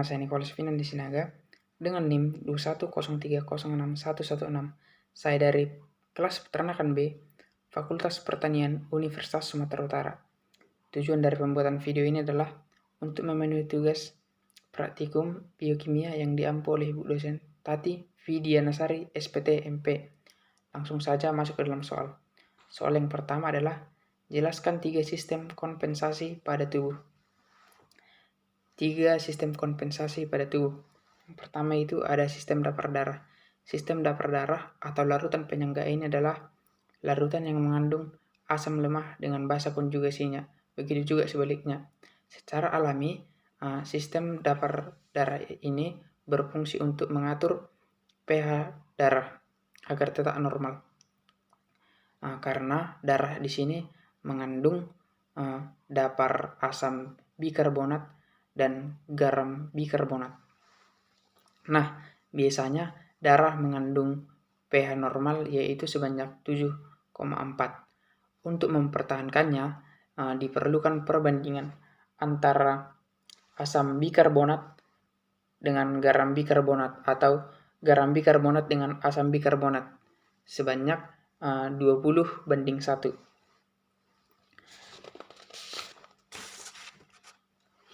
saya Nicholas Finan di Sinaga dengan NIM 210306116. Saya dari kelas Peternakan B, Fakultas Pertanian Universitas Sumatera Utara. Tujuan dari pembuatan video ini adalah untuk memenuhi tugas praktikum biokimia yang diampu oleh Ibu dosen Tati Vidianasari SPT MP. Langsung saja masuk ke dalam soal. Soal yang pertama adalah jelaskan 3 sistem kompensasi pada tubuh. 3 sistem kompensasi pada tubuh. Yang pertama itu ada sistem dapur darah. Sistem dapur darah atau larutan penyangga ini adalah larutan yang mengandung asam lemah dengan basa konjugasinya. Begitu juga sebaliknya. Secara alami, sistem dapur darah ini berfungsi untuk mengatur pH darah agar tetap normal. Karena darah di sini mengandung dapur asam bikarbonat dan garam bikarbonat. Nah, biasanya darah mengandung pH normal yaitu sebanyak 7,4. Untuk mempertahankannya, diperlukan perbandingan antara asam bikarbonat dengan garam bikarbonat atau garam bikarbonat dengan asam bikarbonat sebanyak 20:1.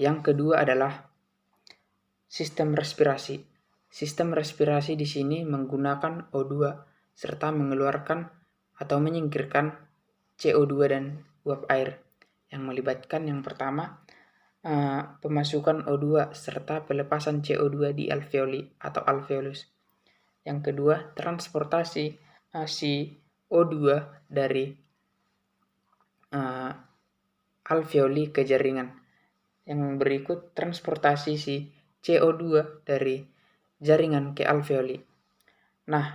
Yang kedua adalah sistem respirasi. Sistem respirasi di sini menggunakan O2 serta mengeluarkan atau menyingkirkan CO2 dan uap air yang melibatkan yang pertama pemasukan O2 serta pelepasan CO2 di alveoli atau alveolus. Yang kedua, transportasi si O2 dari alveoli ke jaringan. Yang berikut transportasi si CO2 dari jaringan ke alveoli. Nah,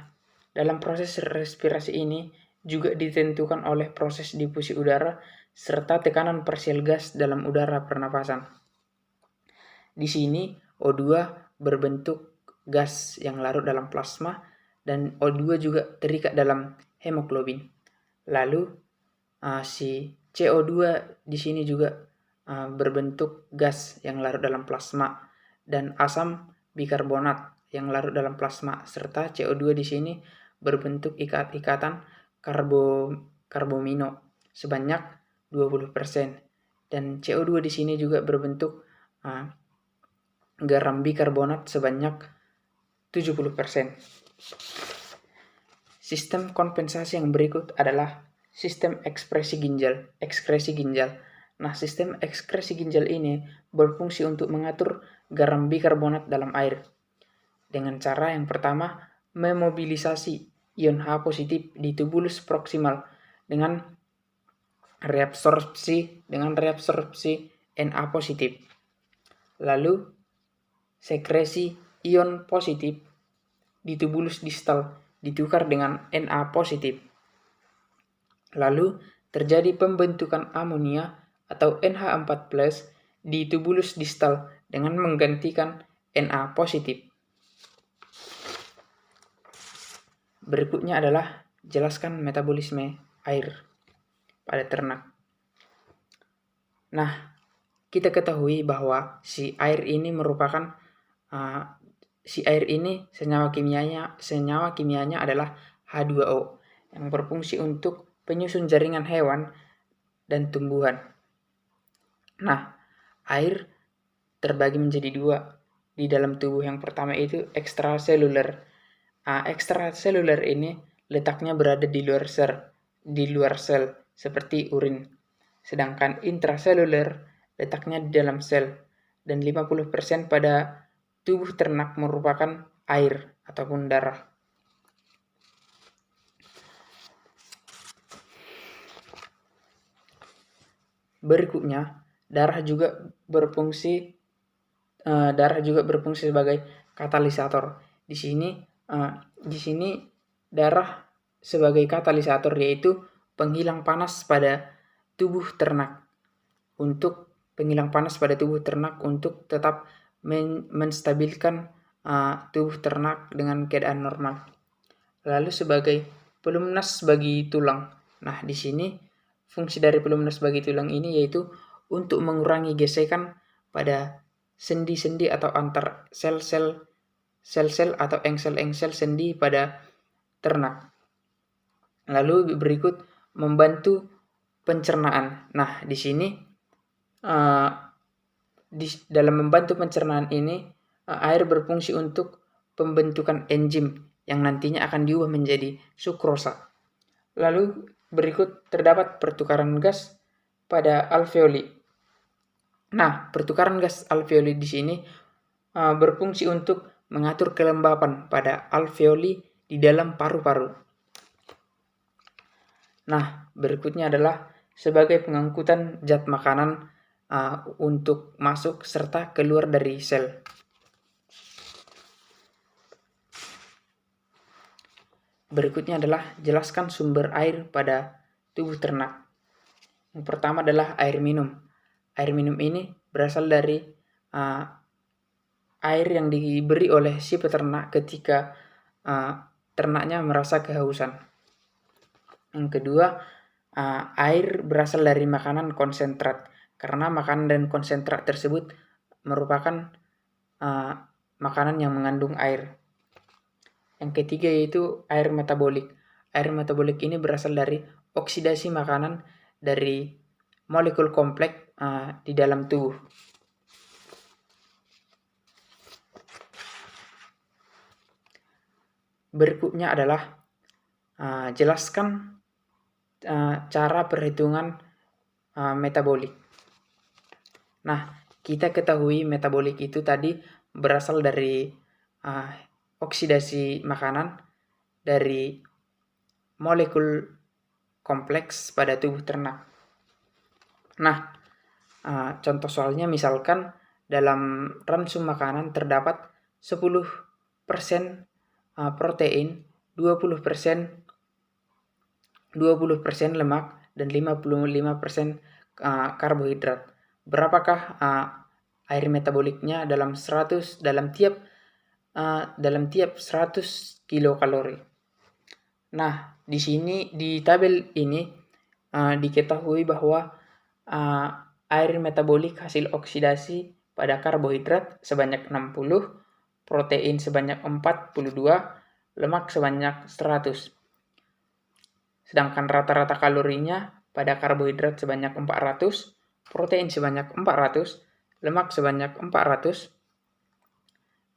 dalam proses respirasi ini juga ditentukan oleh proses difusi udara serta tekanan parsial gas dalam udara pernapasan. Di sini O2 berbentuk gas yang larut dalam plasma dan O2 juga terikat dalam hemoglobin. Lalu si CO2 di sini juga berbentuk gas yang larut dalam plasma dan asam bikarbonat yang larut dalam plasma serta CO2 di sini berbentuk ikatan karbomino sebanyak 20% dan CO2 di sini juga berbentuk garam bikarbonat sebanyak 70%. Sistem kompensasi yang berikut adalah sistem ekskresi ginjal. Nah, sistem ekskresi ginjal ini berfungsi untuk mengatur garam bikarbonat dalam air. Dengan cara yang pertama, memobilisasi ion H positif di tubulus proksimal dengan reabsorpsi Na positif. Lalu, sekresi ion positif di tubulus distal ditukar dengan Na positif. Lalu, terjadi pembentukan amonia atau NH4+ di tubulus distal dengan menggantikan Na positif. Berikutnya adalah jelaskan metabolisme air pada ternak. Nah, kita ketahui bahwa si air ini senyawa kimianya adalah H2O yang berfungsi untuk penyusun jaringan hewan dan tumbuhan. Nah, air terbagi menjadi 2 di dalam tubuh. Yang pertama itu ekstraseluler. Ekstraseluler ini letaknya berada di luar sel seperti urin. Sedangkan intraseluler letaknya di dalam sel dan 50% pada tubuh ternak merupakan air ataupun darah. Berikutnya, darah juga berfungsi sebagai katalisator. Di sini darah sebagai katalisator yaitu penghilang panas pada tubuh ternak untuk tetap menstabilkan tubuh ternak dengan keadaan normal. Lalu sebagai pelumnas bagi tulang. Nah, di sini fungsi dari pelumnas bagi tulang ini yaitu untuk mengurangi gesekan pada sendi-sendi atau antar sel-sel atau engsel-engsel sendi pada ternak. Lalu berikut membantu pencernaan. Nah, di sini dalam membantu pencernaan ini air berfungsi untuk pembentukan enzim yang nantinya akan diubah menjadi sukrosa. Lalu berikut terdapat pertukaran gas pada alveoli. Nah, pertukaran gas alveoli di sini berfungsi untuk mengatur kelembapan pada alveoli di dalam paru-paru. Nah, berikutnya adalah sebagai pengangkutan zat makanan untuk masuk serta keluar dari sel. Berikutnya adalah jelaskan sumber air pada tubuh ternak. Yang pertama adalah air minum. Air minum ini berasal dari air yang diberi oleh si peternak ketika ternaknya merasa kehausan. Yang kedua, air berasal dari makanan konsentrat, karena makanan dan konsentrat tersebut merupakan makanan yang mengandung air. Yang ketiga yaitu air metabolik. Air metabolik ini berasal dari oksidasi makanan dari molekul kompleks di dalam tubuh. Berikutnya adalah jelaskan cara perhitungan metabolik. Nah, kita ketahui metabolik itu tadi berasal dari oksidasi makanan dari molekul kompleks pada tubuh ternak. Nah, contoh soalnya misalkan dalam ransum makanan terdapat 10% protein, 20% lemak, dan 55% karbohidrat. Berapakah air metaboliknya dalam tiap 100 kilokalori? Nah, di sini di tabel ini diketahui bahwa air metabolik hasil oksidasi pada karbohidrat sebanyak 60, protein sebanyak 42, lemak sebanyak 100. Sedangkan rata-rata kalorinya pada karbohidrat sebanyak 400, protein sebanyak 400, lemak sebanyak 400,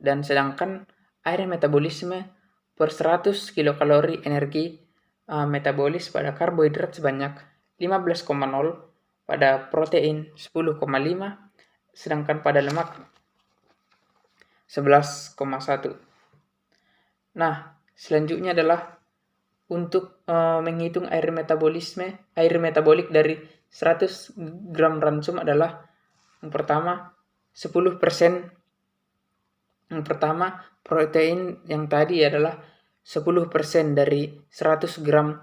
dan sedangkan air metabolisme per 100 kilokalori energi metabolis pada karbohidrat sebanyak 15,0, pada protein 10,5, sedangkan pada lemak 11,1. Nah, selanjutnya adalah untuk menghitung air metabolik dari 100 gram ransum adalah yang pertama 10%. Yang pertama, protein yang tadi adalah 10% dari 100 gram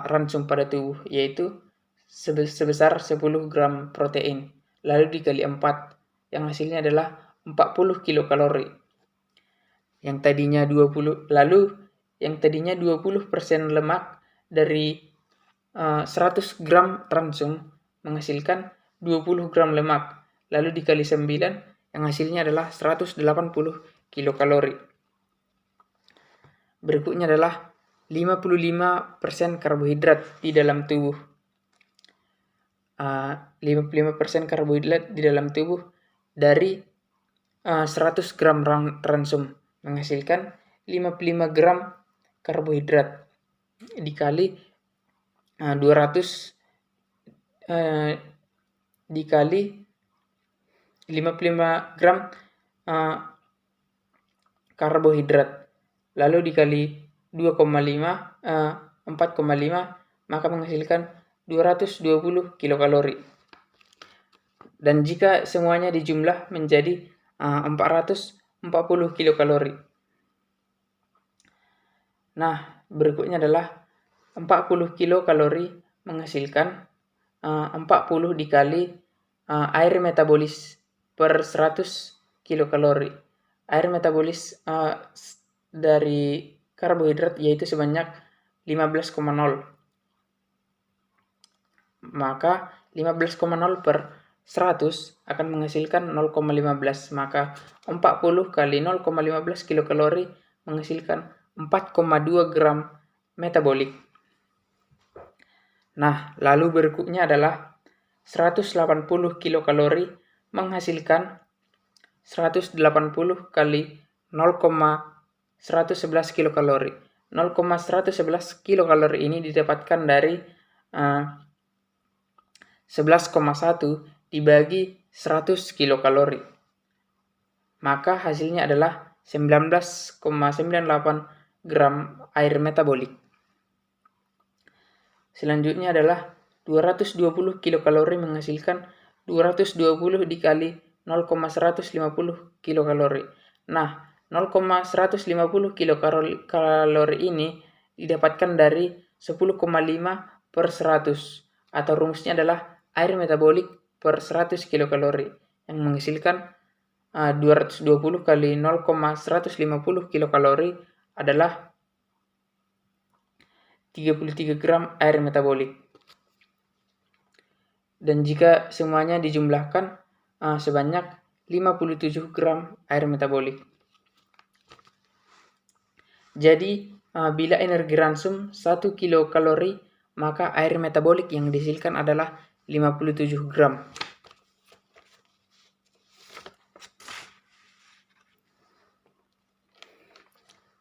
ransum pada tubuh, yaitu sebesar 10 gram protein. Lalu dikali 4, yang hasilnya adalah 40 kilokalori. Yang tadinya 20 lemak dari 100 gram ransum menghasilkan 20 gram lemak, lalu dikali 9, yang hasilnya adalah 180 kilokalori. Berikutnya adalah 55% karbohidrat di dalam tubuh. 55% karbohidrat di dalam tubuh dari 100 gram ransum menghasilkan 55 gram karbohidrat dikali 200 dikali 55 gram karbohidrat, lalu dikali 4,5, maka menghasilkan 220 kilokalori. Dan jika semuanya dijumlah menjadi 440 kilokalori. Nah, berikutnya adalah 40 kilokalori menghasilkan 40 dikali air metabolis per 100 kilokalori. Air metabolis dari karbohidrat yaitu sebanyak 15,0. Maka 15,0 per 100 akan menghasilkan 0,15, maka 40 kali 0,15 kilokalori menghasilkan 4,2 gram metabolik. Nah, lalu berikutnya adalah 180 kilokalori menghasilkan 180 kali 0,111 kilokalori. 0,111 kilokalori ini didapatkan dari 11,1 dibagi 100 kilokalori. Maka hasilnya adalah 19,98 gram air metabolik. Selanjutnya adalah 220 kilokalori menghasilkan 220 dikali 0,150 kilokalori. Nah, 0,150 kilokalori ini didapatkan dari 10,5 per 100, atau rumusnya adalah air metabolik per 100 kilokalori yang menghasilkan 220 kali 0,150 kilokalori adalah 33 gram air metabolik. Dan jika semuanya dijumlahkan sebanyak 57 gram air metabolik. Jadi bila energi ransum 1 kilokalori, maka air metabolik yang dihasilkan adalah 57 gram.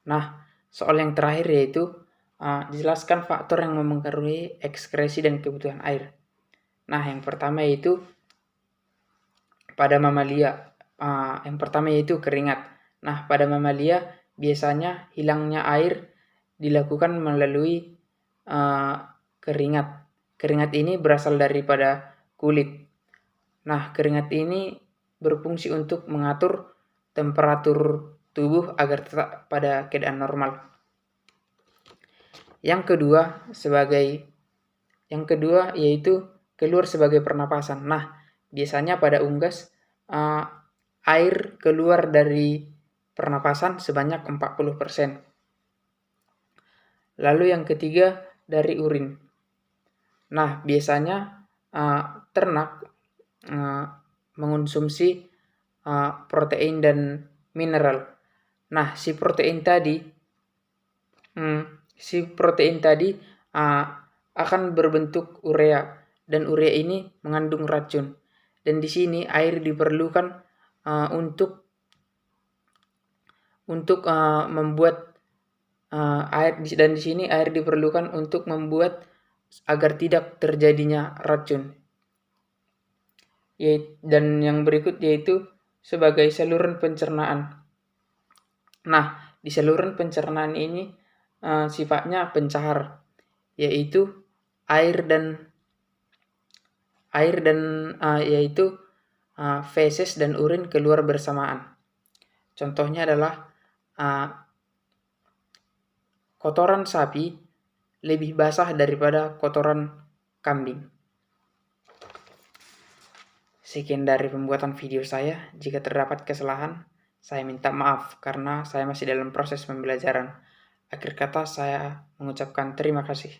Nah, soal yang terakhir yaitu jelaskan faktor yang mempengaruhi ekskresi dan kebutuhan air. Nah, yang pertama yaitu pada mamalia. Yang pertama yaitu keringat. Nah, pada mamalia biasanya hilangnya air dilakukan melalui keringat. Keringat ini berasal daripada kulit. Nah, keringat ini berfungsi untuk mengatur temperatur tubuh agar tetap pada keadaan normal. Yang kedua yaitu keluar sebagai pernapasan. Nah, biasanya pada unggas air keluar dari pernapasan sebanyak 40%. Lalu yang ketiga dari urin. Nah, biasanya ternak mengonsumsi protein dan mineral. Nah, si protein tadi akan berbentuk urea, dan urea ini mengandung racun. Dan di sini air diperlukan untuk membuat air, dan di sini air diperlukan untuk membuat agar tidak terjadinya racun. Dan yang berikut yaitu sebagai saluran pencernaan. Nah, di saluran pencernaan ini sifatnya pencahar, yaitu feses dan urin keluar bersamaan. Contohnya adalah kotoran sapi lebih basah daripada kotoran kambing. Sekian dari pembuatan video saya. Jika terdapat kesalahan, saya minta maaf karena saya masih dalam proses pembelajaran. Akhir kata saya mengucapkan terima kasih.